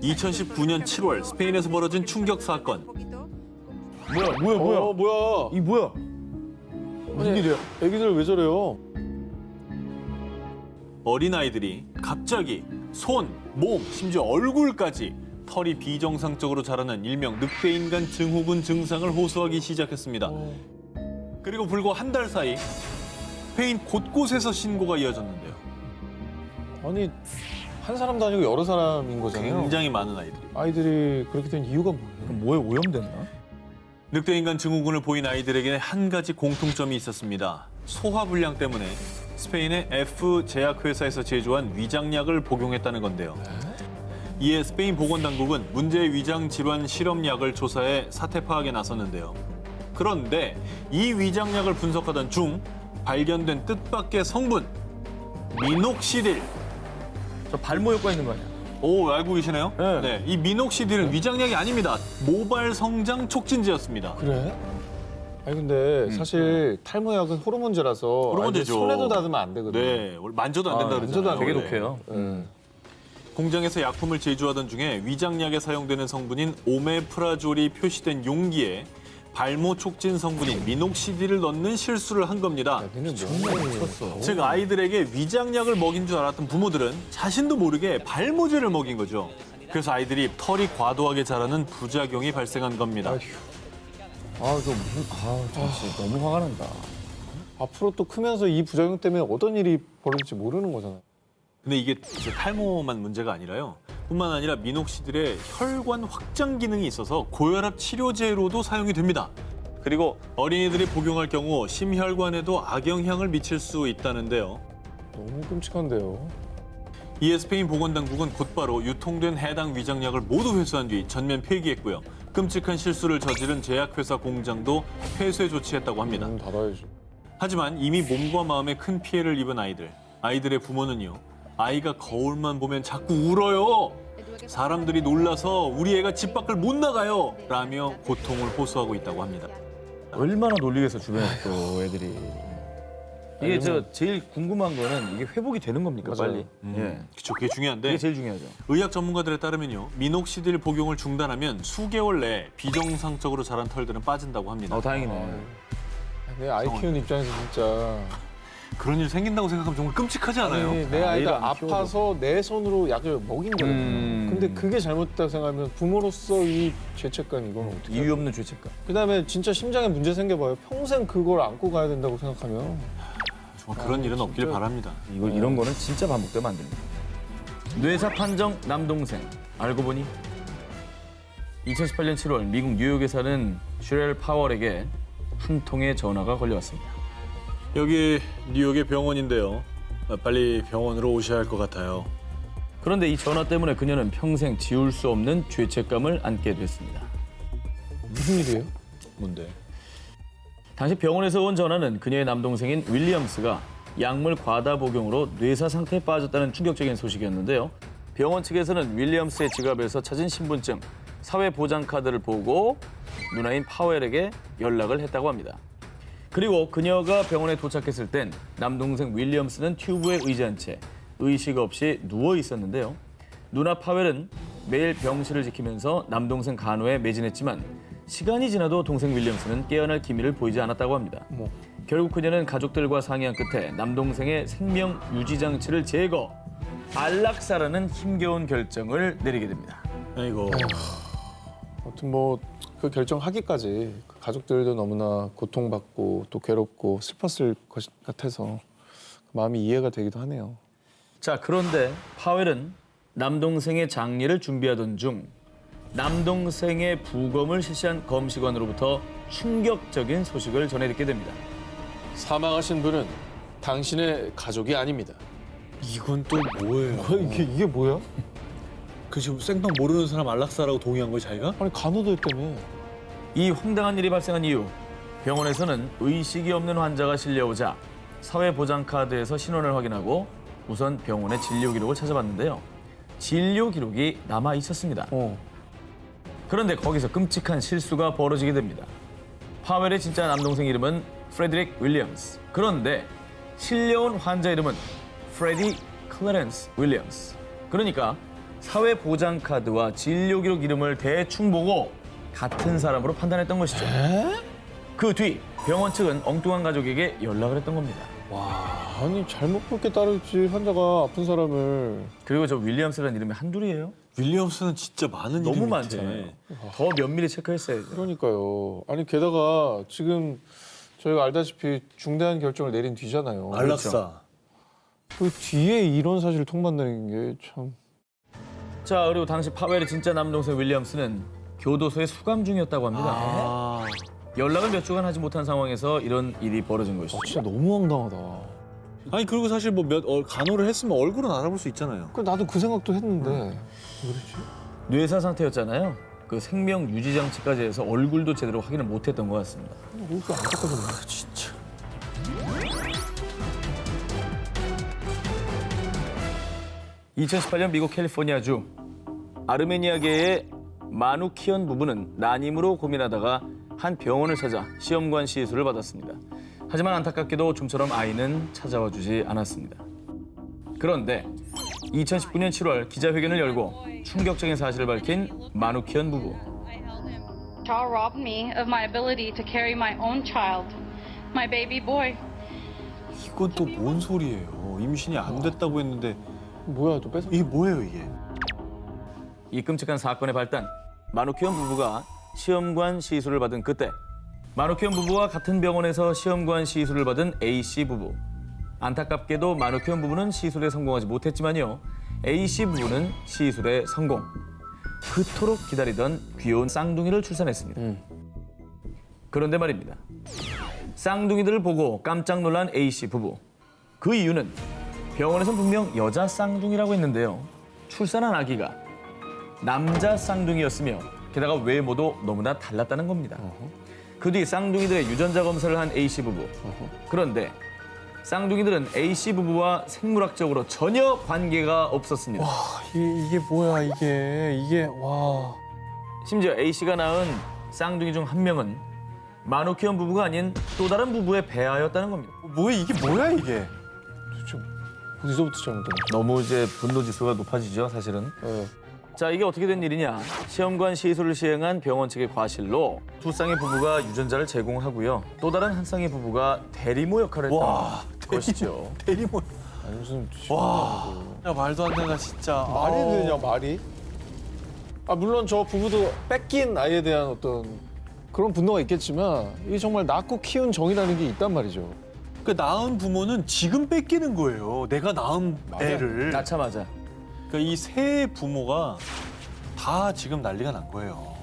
2019년 7월 스페인에서 벌어진 충격 사건. 뭐야? 이 뭐야? 무슨 일이야? 애기들 왜 저래요? 어린아이들이 갑자기 손, 몸, 심지어 얼굴까지 털이 비정상적으로 자라는 일명 늑대인간 증후군 증상을 호소하기 시작했습니다. 그리고 불과 한 달 사이 스페인 곳곳에서 신고가 이어졌는데요. 아니 한 사람도 아니고 여러 사람인 거잖아요. 굉장히 많은 아이들이. 아이들이 그렇게 된 이유가 뭐예요? 그럼 뭐에 오염됐나? 늑대인간 증후군을 보인 아이들에게는 한 가지 공통점이 있었습니다. 소화불량 때문에 스페인의 F 제약회사에서 제조한 위장약을 복용했다는 건데요. 이에 스페인 보건당국은 문제의 위장 질환 실험약을 조사해 사태 파악에 나섰는데요. 그런데 이 위장약을 분석하던 중 발견된 뜻밖의 성분, 미녹시딜. 저 발모 효과 있는 거 아니야? 오, 알고 계시네요? 네. 이 미녹시딜은 위장약이 아닙니다. 모발 성장 촉진제였습니다. 그래? 아니 근데 사실 탈모약은 호르몬제라서 호르몬제죠. 아이들 손에도 닿으면 안 되거든요. 네, 원래 만져도 안 된다 만져도 그러잖아요. 안 되게 네. 독해요. 공장에서 약품을 제조하던 중에 위장약에 사용되는 성분인 오메프라졸이 표시된 용기에 발모 촉진 성분인 미녹시딜을 넣는 실수를 한 겁니다. 얘는 정말 미쳤어. 즉 아이들에게 위장약을 먹인 줄 알았던 부모들은 자신도 모르게 발모제를 먹인 거죠. 그래서 아이들이 털이 과도하게 자라는 부작용이 발생한 겁니다. 진짜 너무 화가 난다. 앞으로 또 크면서 이 부작용 때문에 어떤 일이 벌어질지 모르는 거잖아요. 근데 이게 탈모만 문제가 아니라요. 뿐만 아니라 미녹시딜에 혈관 확장 기능이 있어서 고혈압 치료제로도 사용이 됩니다. 그리고 어린이들이 복용할 경우 심혈관에도 악영향을 미칠 수 있다는데요. 너무 끔찍한데요. 이에 스페인 보건당국은 곧바로 유통된 해당 위장약을 모두 회수한 뒤 전면 폐기했고요. 끔찍한 실수를 저지른 제약회사 공장도 폐쇄 조치했다고 합니다. 문 닫아야죠. 하지만 이미 몸과 마음에 큰 피해를 입은 아이들의 부모는요. 아이가 거울만 보면 자꾸 울어요. 사람들이 놀라서 우리 애가 집 밖을 못 나가요. 라며 고통을 호소하고 있다고 합니다. 얼마나 놀리겠어 주변에 또 애들이. 이게 저 제일 궁금한 거는 이게 회복이 되는 겁니까 맞아요. 빨리? 예. 그쵸, 그게 중요한데 그게 제일 중요하죠. 의학 전문가들에 따르면요. 미녹시딜 복용을 중단하면 수개월 내에 비정상적으로 자란 털들은 빠진다고 합니다. 다행이네. 내 아이 키우는 입장에서 진짜 그런 일 생긴다고 생각하면 정말 끔찍하지 않아요? 아니, 내 아이가 애를 안 키워도. 아파서 내 손으로 약을 먹인 거거든요. 근데 그게 잘못됐다고 생각하면 부모로서 이 죄책감 이건 어떻게? 이유 없는 죄책감. 그다음에 진짜 심장에 문제 생겨봐요. 평생 그걸 안고 가야 된다고 생각하면 정말 그런 일은 없길 바랍니다. 이런 거는 진짜 반복되면 안 됩니다. 뇌사 판정 남동생. 알고 보니 2018년 7월 미국 뉴욕에 사는 슈렐 파월에게 한 통의 전화가 걸려왔습니다. 여기 뉴욕의 병원인데요. 빨리 병원으로 오셔야 할 것 같아요. 그런데 이 전화 때문에 그녀는 평생 지울 수 없는 죄책감을 안게 됐습니다. 무슨 일이에요? 뭔데? 당시 병원에서 온 전화는 그녀의 남동생인 윌리엄스가 약물 과다 복용으로 뇌사 상태에 빠졌다는 충격적인 소식이었는데요. 병원 측에서는 윌리엄스의 지갑에서 찾은 신분증, 사회보장카드를 보고 누나인 파웰에게 연락을 했다고 합니다. 그리고 그녀가 병원에 도착했을 땐 남동생 윌리엄스는 튜브에 의지한 채 의식 없이 누워 있었는데요. 누나 파웰은 매일 병실을 지키면서 남동생 간호에 매진했지만 시간이 지나도 동생 윌리엄스는 깨어날 기미를 보이지 않았다고 합니다. 결국 그녀는 가족들과 상의한 끝에 남동생의 생명 유지 장치를 제거, 안락사라는 힘겨운 결정을 내리게 됩니다. 아이고. 아무튼 뭐 그 결정하기까지 그 가족들도 너무나 고통받고 또 괴롭고 슬펐을 것 같아서 그 마음이 이해가 되기도 하네요. 자, 그런데 파웰은 남동생의 장례를 준비하던 중 남동생의 부검을 실시한 검시관으로부터 충격적인 소식을 전해 듣게 됩니다. 사망하신 분은 당신의 가족이 아닙니다. 이건 또 뭐예요? 이게 뭐야? 그 지금 생판 모르는 사람 안락사라고 동의한 거야, 자기가? 아니 간호도 했다며. 이 황당한 일이 발생한 이후 병원에서는 의식이 없는 환자가 실려오자 사회보장카드에서 신원을 확인하고 우선 병원의 진료 기록을 찾아봤는데요. 진료 기록이 남아 있었습니다. 그런데 거기서 끔찍한 실수가 벌어지게 됩니다. 파웰의 진짜 남동생 이름은 프레드릭 윌리엄스. 그런데 실려온 환자 이름은 프레디 클래런스 윌리엄스. 그러니까 사회보장카드와 진료기록 이름을 대충 보고 같은 사람으로 판단했던 것이죠. 그 뒤 병원 측은 엉뚱한 가족에게 연락을 했던 겁니다. 아니 잘못 볼 게 따르지 환자가 아픈 사람을. 그리고 저 윌리엄스라는 이름이 한둘이에요? 윌리엄스는 진짜 많은 너무 이름이 많잖아요. 더 면밀히 체크했어야죠. 그러니까요. 아니 게다가 지금 저희가 알다시피 중대한 결정을 내린 뒤잖아요. 안락사. 그 뒤에 이런 사실을 통보한다는 게 참. 자, 그리고 당시 파웰의 진짜 남동생 윌리엄스는 교도소에 수감 중이었다고 합니다. 아, 연락을 몇 주간 하지 못한 상황에서 이런 일이 벌어진 것이죠. 진짜 너무 황당하다. 아니 그리고 사실 뭐 간호를 했으면 얼굴은 알아볼 수 있잖아요. 그 나도 그 생각도 했는데 왜 그러지? 뇌사 상태였잖아요. 그 생명 유지 장치까지 해서 얼굴도 제대로 확인을 못했던 것 같습니다. 얼굴 안 닦아줬네. 진짜. 2018년 미국 캘리포니아주 아르메니아계의 마누키언 부부는 난임으로 고민하다가 한 병원을 찾아 시험관 시술을 받았습니다. 하지만 안타깝게도 좀처럼 아이는 찾아와 주지 않았습니다. 그런데 2019년 7월 기자회견을 열고 충격적인 사실을 밝힌 마누키언 부부. Shaw robbed me of my ability to carry my own child, my baby boy. 이건 또 뭔 소리예요? 임신이 안 됐다고 했는데 뭐야 또 뺏어? 이게 뭐예요 이게? 이 끔찍한 사건의 발단, 마누키언 부부가 시험관 시술을 받은 그때 마누키언 부부와 같은 병원에서 시험관 시술을 받은 A씨 부부. 안타깝게도 마누키언 부부는 시술에 성공하지 못했지만요. A씨 부부는 시술에 성공. 그토록 기다리던 귀여운 쌍둥이를 출산했습니다. 그런데 말입니다. 쌍둥이들을 보고 깜짝 놀란 A씨 부부. 그 이유는 병원에선 분명 여자 쌍둥이라고 했는데요. 출산한 아기가 남자 쌍둥이였으며 게다가 외모도 너무나 달랐다는 겁니다. 그 뒤 쌍둥이들의 유전자 검사를 한 A씨 부부. 그런데 쌍둥이들은 A씨 부부와 생물학적으로 전혀 관계가 없었습니다. 이게 뭐야 이게 와. 심지어 A씨가 낳은 쌍둥이 중 한 명은 마누키언 부부가 아닌 또 다른 부부의 배아였다는 겁니다. 뭐야 이게 뭐야 이게? 도대체 어디서부터 잘못된 거야? 너무 이제 분노 지수가 높아지죠, 사실은. 네. 자, 이게 어떻게 된 일이냐? 시험관 시술을 시행한 병원 측의 과실로 두 쌍의 부부가 유전자를 제공하고요. 또 다른 한 쌍의 부부가 대리모 역할을 와, 했던 것이죠. 대리모. 아니 무슨 와, 야 말도 안 되나 진짜. 말이 아우. 되냐 말이? 아 물론 저 부부도 뺏긴 아이에 대한 어떤 그런 분노가 있겠지만 이게 정말 낳고 키운 정이라는 게 있단 말이죠. 그 낳은 부모는 지금 뺏기는 거예요. 내가 낳은 맞아. 애를. 낳자마자. 그러니까 이 세 부모가 다 지금 난리가 난 거예요.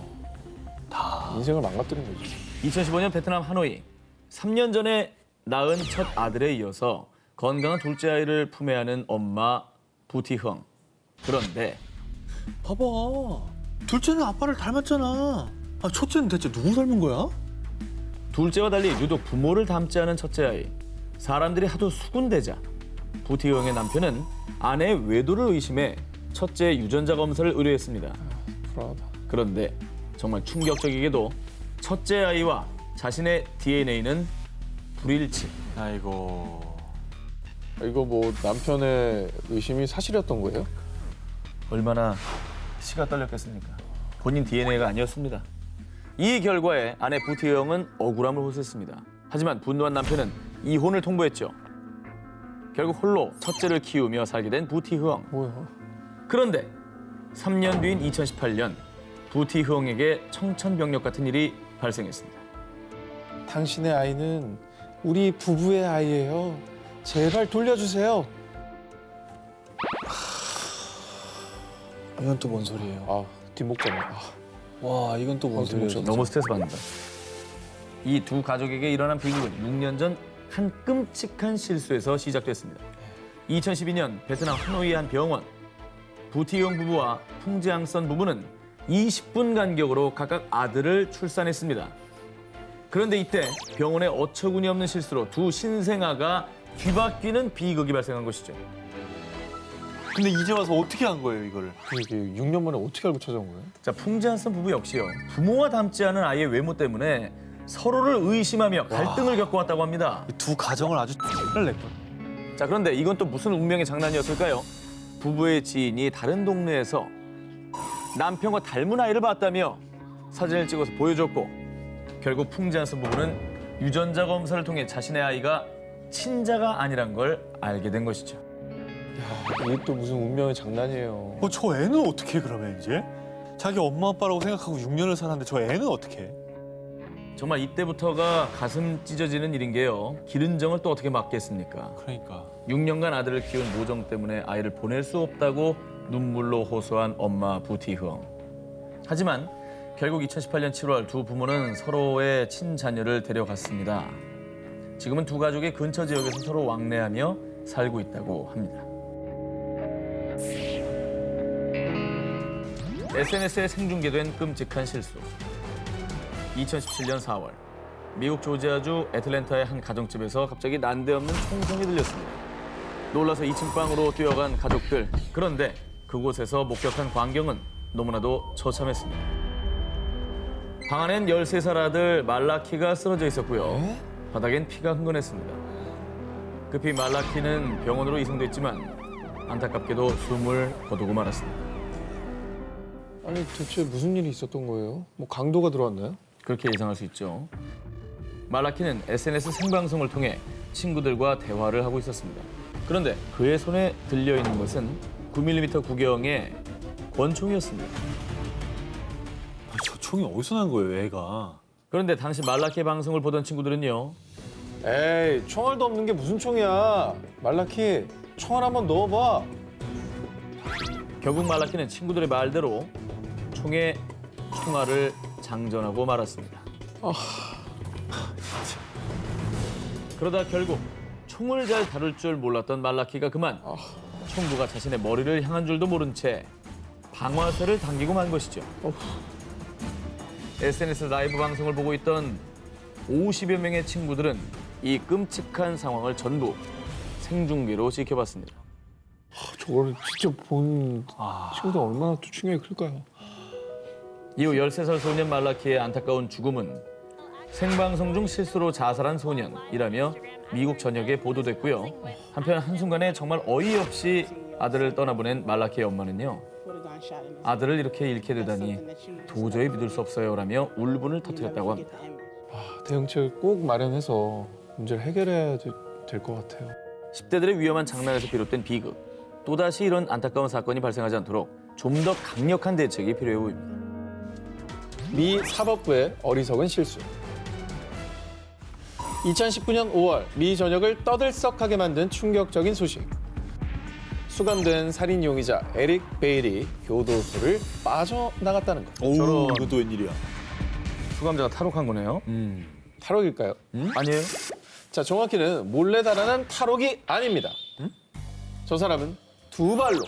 다. 인생을 망가뜨린 거지. 2015년 베트남 하노이. 3년 전에 낳은 첫 아들에 이어서 건강한 둘째 아이를 품에 안은 엄마 부티흥. 그런데 봐봐. 둘째는 아빠를 닮았잖아. 아, 첫째는 대체 누구 닮은 거야? 둘째와 달리 유독 부모를 닮지 않은 첫째 아이. 사람들이 하도 수군대자 부티흥의 남편은 아내의 외도를 의심해 첫째 유전자 검사를 의뢰했습니다. 불안하다. 그런데 정말 충격적이게도 첫째 아이와 자신의 DNA는 불일치. 아이고. 이거 뭐 남편의 의심이 사실이었던 거예요? 얼마나 치가 떨렸겠습니까? 본인 DNA가 아니었습니다. 이 결과에 아내 부티영은 억울함을 호소했습니다. 하지만 분노한 남편은 이혼을 통보했죠. 결국 홀로 첫째를 키우며 살게 된 부티흥. 뭐야? 그런데 3년 뒤인 2018년 부티흥에게 청천벽력 같은 일이 발생했습니다. 당신의 아이는 우리 부부의 아이예요. 제발 돌려주세요. 이건 또 뭔 소리예요? 아 뒷목전이. 와, 이건 또 뭔 뒷목전. 소리예요? 너무 스트레스 받는다. 이 두 가족에게 일어난 비극은 6년 전 한 끔찍한 실수에서 시작됐습니다. 2012년 베트남 하노이의 한 병원. 부티용 부부와 풍지앙선 부부는 20분 간격으로 각각 아들을 출산했습니다. 그런데 이때 병원의 어처구니 없는 실수로 두 신생아가 뒤바뀌는 비극이 발생한 것이죠. 근데 이제 와서 어떻게 한 거예요, 이거를? 이게 6년 만에 어떻게 알고 찾아온 거예요? 자, 풍지안선 부부 역시요. 부모와 닮지 않은 아이의 외모 때문에 서로를 의심하며 갈등을 겪어왔다고 합니다. 두 가정을 아주 X를 냈고. 자, 그런데 이건 또 무슨 운명의 장난이었을까요? 부부의 지인이 다른 동네에서 남편과 닮은 아이를 봤다며 사진을 찍어서 보여줬고 결국 풍지안슨 부부는 유전자 검사를 통해 자신의 아이가 친자가 아니란 걸 알게 된 것이죠. 이게 또 무슨 운명의 장난이에요. 저 애는 어떻게 해, 그러면 이제? 자기 엄마 아빠라고 생각하고 6년을 살았는데 저 애는 어떻게 해? 정말 이때부터가 가슴 찢어지는 일인 게요. 기른정을 또 어떻게 막겠습니까? 그러니까. 6년간 아들을 키운 모정 때문에 아이를 보낼 수 없다고 눈물로 호소한 엄마 부티흥. 하지만 결국 2018년 7월 두 부모는 서로의 친자녀를 데려갔습니다. 지금은 두 가족이 근처 지역에서 서로 왕래하며 살고 있다고 합니다. SNS에 생중계된 끔찍한 실수. 2017년 4월 미국 조지아주 애틀랜타의 한 가정집에서 갑자기 난데없는 총성이 들렸습니다. 놀라서 2층 방으로 뛰어간 가족들. 그런데 그곳에서 목격한 광경은 너무나도 처참했습니다. 방 안엔 13살 아들 말라키가 쓰러져 있었고요. 바닥엔 피가 흥건했습니다. 급히 말라키는 병원으로 이송됐지만 안타깝게도 숨을 거두고 말았습니다. 아니 대체 무슨 일이 있었던 거예요? 뭐 강도가 들어왔나요? 그렇게 예상할 수 있죠. 말라키는 SNS 생방송을 통해 친구들과 대화를 하고 있었습니다. 그런데 그의 손에 들려있는 것은 9mm 구경의 권총이었습니다. 저 총이 어디서 난 거예요, 애가? 그런데 당시 말라키의 방송을 보던 친구들은요. 에이 총알도 없는 게 무슨 총이야. 말라키 총알 한번 넣어봐. 결국 말라키는 친구들의 말대로 총에 총알을 장전하고 말았습니다. 그러다 결국 총을 잘 다룰 줄 몰랐던 말라키가 그만 총구가 자신의 머리를 향한 줄도 모른 채 방아쇠를 당기고 만 것이죠. SNS 라이브 방송을 보고 있던 50여 명의 친구들은 이 끔찍한 상황을 전부 생중계로 지켜봤습니다. 저거를 직접 본 친구들 얼마나 또 충격이 클까요? 이후 13살 소년 말라키의 안타까운 죽음은 생방송 중 실수로 자살한 소년이라며 미국 전역에 보도됐고요. 한편 한순간에 정말 어이없이 아들을 떠나보낸 말라키의 엄마는요. 아들을 이렇게 잃게 되다니 도저히 믿을 수 없어요라며 울분을 터뜨렸다고 합니다. 대응책을 꼭 마련해서 문제를 해결해야 될 것 같아요. 10대들의 위험한 장난에서 비롯된 비극. 또다시 이런 안타까운 사건이 발생하지 않도록 좀 더 강력한 대책이 필요해 보입니다. 미 사법부의 어리석은 실수. 2019년 5월 미 전역을 떠들썩하게 만든 충격적인 소식. 수감된 살인 용의자 에릭 베일이 교도소를 빠져나갔다는 것. 오, 저런. 이것도 웬일이야. 수감자가 탈옥한 거네요. 탈옥일까요? 아니에요? 자, 정확히는 몰래 달아난 탈옥이 아닙니다. 저 사람은 두 발로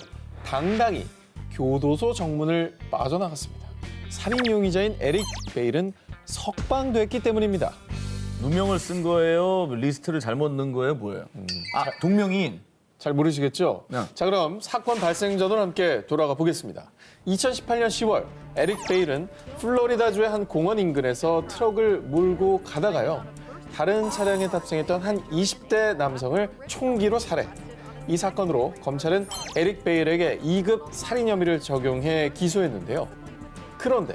당당히 교도소 정문을 빠져나갔습니다. 살인 용의자인 에릭 베일은 석방됐기 때문입니다. 누명을 쓴 거예요? 리스트를 잘못 넣은 거예요? 뭐예요? 동명이인. 잘 모르시겠죠? 네. 자, 그럼 사건 발생 전으로 함께 돌아가 보겠습니다. 2018년 10월 에릭 베일은 플로리다주의 한 공원 인근에서 트럭을 몰고 가다가요. 다른 차량에 탑승했던 한 20대 남성을 총기로 살해. 이 사건으로 검찰은 에릭 베일에게 2급 살인 혐의를 적용해 기소했는데요. 그런데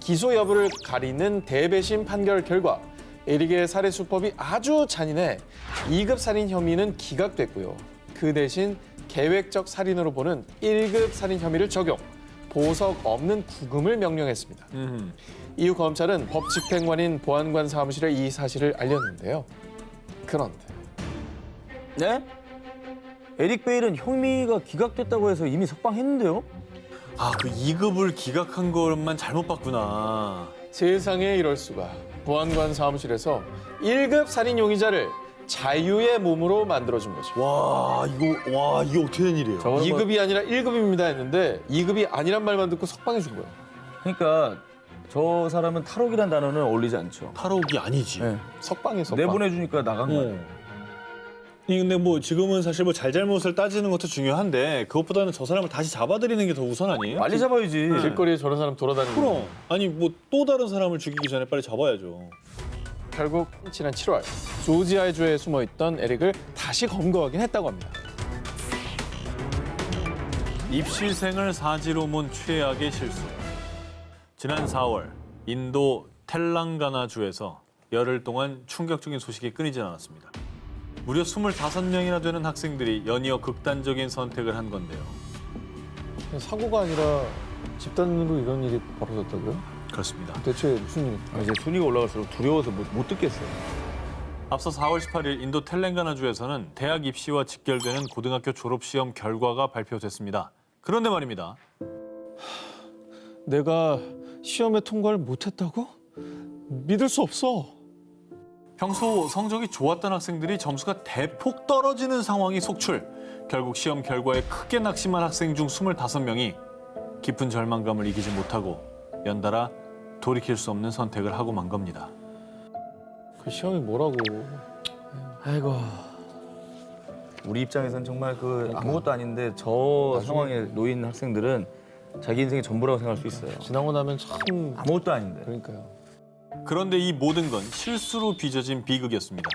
기소 여부를 가리는 대배심 판결 결과 에릭의 살해 수법이 아주 잔인해 2급 살인 혐의는 기각됐고요. 그 대신 계획적 살인으로 보는 1급 살인 혐의를 적용, 보석 없는 구금을 명령했습니다. 이후 검찰은 법 집행관인 보안관 사무실에 이 사실을 알렸는데요. 그런데 네? 에릭 베일은 혐의가 기각됐다고 해서 이미 석방했는데요? 그 2급을 기각한 것만 잘못 봤구나. 세상에 이럴 수가. 보안관 사무실에서 1급 살인 용의자를 자유의 몸으로 만들어준 거죠. 이게 어떻게 된 일이에요? 2급이 아니라 1급입니다 했는데 2급이 아니란 말만 듣고 석방해 준 거예요. 그러니까 저 사람은 탈옥이란 단어는 어울리지 않죠. 탈옥이 아니지. 네. 석방. 내보내주니까 나간 거예요. 근데 뭐 지금은 사실 뭐 잘잘못을 따지는 것도 중요한데 그것보다는 저 사람을 다시 잡아들이는 게 더 우선 아니에요? 빨리 잡아야지. 길거리에 저런 사람 돌아다니는 거. 그럼. 아니 뭐 또 다른 사람을 죽이기 전에 빨리 잡아야죠. 결국 지난 7월 조지아주에 숨어있던 에릭을 다시 검거하긴 했다고 합니다. 입시생을 사지로 몬 최악의 실수. 지난 4월 인도 텔랑가나주에서 열흘 동안 충격적인 소식이 끊이질 않았습니다. 무려 25명이나 되는 학생들이 연이어 극단적인 선택을 한 건데요. 사고가 아니라 집단으로 이런 일이 벌어졌다고요? 그렇습니다. 대체 무슨 일입니까? 이제 순위가 올라갈수록 두려워서 못 듣겠어요. 앞서 4월 18일 인도 텔랭가나주에서는 대학 입시와 직결되는 고등학교 졸업시험 결과가 발표됐습니다. 그런데 말입니다. 내가 시험에 통과를 못했다고? 믿을 수 없어. 평소 성적이 좋았던 학생들이 점수가 대폭 떨어지는 상황이 속출. 결국 시험 결과에 크게 낙심한 학생 중 25명이 깊은 절망감을 이기지 못하고 연달아 돌이킬 수 없는 선택을 하고 만 겁니다. 그 시험이 뭐라고. 아이고. 우리 입장에선 정말 아무것도 아닌데 저 상황에 놓인 학생들은 자기 인생의 전부라고 생각할 수 있어요. 지나고 나면 참. 아무것도 아닌데. 그러니까요. 그런데 이 모든 건 실수로 빚어진 비극이었습니다.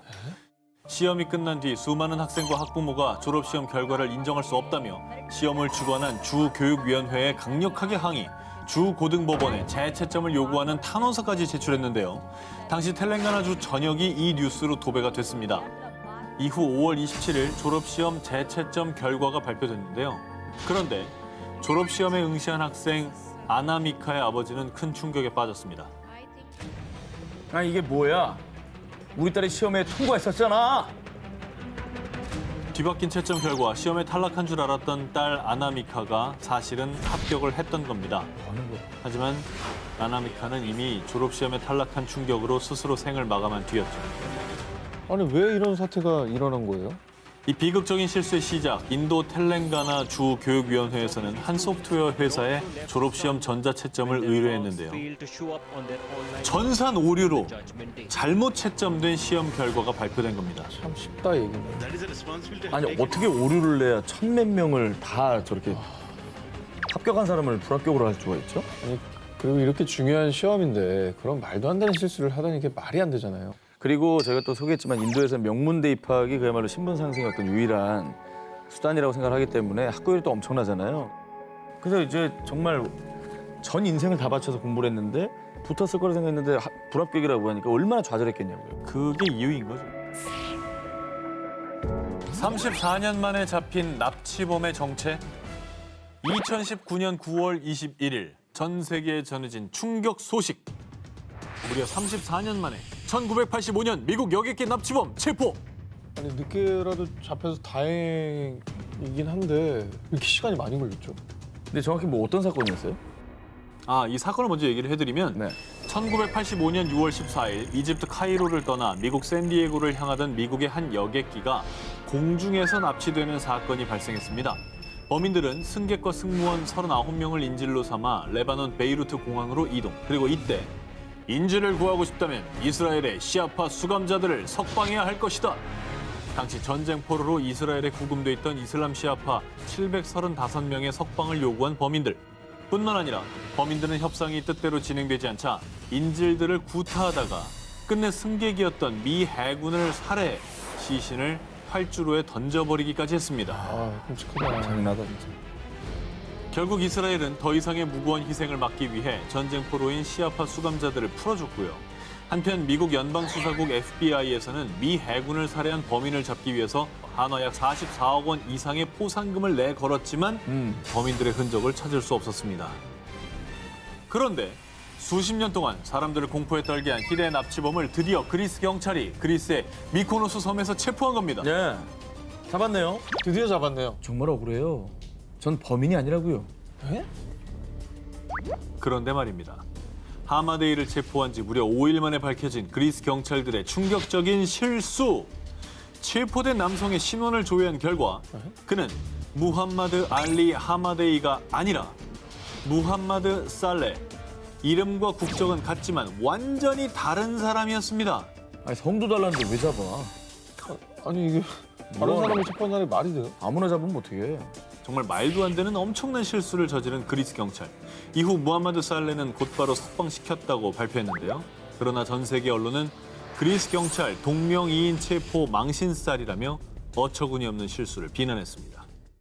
시험이 끝난 뒤 수많은 학생과 학부모가 졸업시험 결과를 인정할 수 없다며 시험을 주관한 주교육위원회에 강력하게 항의, 주고등법원에 재채점을 요구하는 탄원서까지 제출했는데요. 당시 텔랭가나주 전역이 이 뉴스로 도배가 됐습니다. 이후 5월 27일 졸업시험 재채점 결과가 발표됐는데요. 그런데 졸업시험에 응시한 학생 아나미카의 아버지는 큰 충격에 빠졌습니다. 아 이게 뭐야? 우리 딸이 시험에 통과했었잖아. 뒤바뀐 채점 결과 시험에 탈락한 줄 알았던 딸 아나미카가 사실은 합격을 했던 겁니다. 하지만 아나미카는 이미 졸업시험에 탈락한 충격으로 스스로 생을 마감한 뒤였죠. 아니 왜 이런 사태가 일어난 거예요? 이 비극적인 실수의 시작, 인도 텔랭가나 주 교육위원회에서는 한 소프트웨어 회사에 졸업시험 전자채점을 의뢰했는데요. 전산 오류로 잘못 채점된 시험 결과가 발표된 겁니다. 참 쉽다 얘기는. 아니 어떻게 오류를 내야 천몇 명을 다 저렇게 합격한 사람을 불합격으로 할 수가 있죠? 아니 그리고 이렇게 중요한 시험인데 그런 말도 안 되는 실수를 하다니 이게 말이 안 되잖아요. 그리고 저희가 또 소개했지만 인도에서 명문대 입학이 그야말로 신분 상승의 어떤 유일한 수단이라고 생각을 하기 때문에 학교율이 또 엄청나잖아요. 그래서 이제 정말 전 인생을 다 바쳐서 공부를 했는데 붙었을 거라 생각했는데 불합격이라고 하니까 얼마나 좌절했겠냐고요. 그게 이유인 거죠. 34년 만에 잡힌 납치범의 정체? 2019년 9월 21일 전 세계에 전해진 충격 소식. 무려 34년 만에 1985년 미국 여객기 납치범 체포. 아니 늦게라도 잡혀서 다행이긴 한데 왜 이렇게 시간이 많이 걸렸죠? 근데 정확히 뭐 어떤 사건이었어요? 이 사건을 먼저 얘기를 해드리면 네. 1985년 6월 14일 이집트 카이로를 떠나 미국 샌디에고를 향하던 미국의 한 여객기가 공중에서 납치되는 사건이 발생했습니다. 범인들은 승객과 승무원 39명을 인질로 삼아 레바논 베이루트 공항으로 이동. 그리고 이때 인질을 구하고 싶다면 이스라엘의 시아파 수감자들을 석방해야 할 것이다. 당시 전쟁 포로로 이스라엘에 구금돼 있던 이슬람 시아파 735명의 석방을 요구한 범인들. 뿐만 아니라 범인들은 협상이 뜻대로 진행되지 않자 인질들을 구타하다가 끝내 승객이었던 미 해군을 살해, 시신을 활주로에 던져버리기까지 했습니다. 아 끔찍하다. 잔인하다 진짜. 결국 이스라엘은 더 이상의 무고한 희생을 막기 위해 전쟁 포로인 시아파 수감자들을 풀어줬고요. 한편 미국 연방수사국 FBI에서는 미 해군을 살해한 범인을 잡기 위해서 한화 약 44억 원 이상의 포상금을 내걸었지만 범인들의 흔적을 찾을 수 없었습니다. 그런데 수십 년 동안 사람들을 공포에 떨게 한 희대의 납치범을 드디어 그리스 경찰이 그리스의 미코노스 섬에서 체포한 겁니다. 네. 잡았네요. 드디어 잡았네요. 정말 억울해요. 전 범인이 아니라고요. 에? 그런데 말입니다. 하마데이를 체포한 지 무려 5일 만에 밝혀진 그리스 경찰들의 충격적인 실수. 체포된 남성의 신원을 조회한 결과 그는 무함마드 알리 하마데이가 아니라 무함마드 살레. 이름과 국적은 같지만 완전히 다른 사람이었습니다. 아니 성도 달랐는데 왜 잡아? 아니 이게 다른 사람을 체포한다는 게 말이 돼요? 아무나 잡으면 어떡해. 정말 말도 안 되는 엄청난 실수를 저지른 그리스 경찰. 이후 무함마드 살레는 곧바로 석방시켰다고 발표했는데요. 그러나 전 세계 언론은 그리스 경찰 동명이인 체포 망신살이라며 어처구니 없는 실수를 비난했습니다.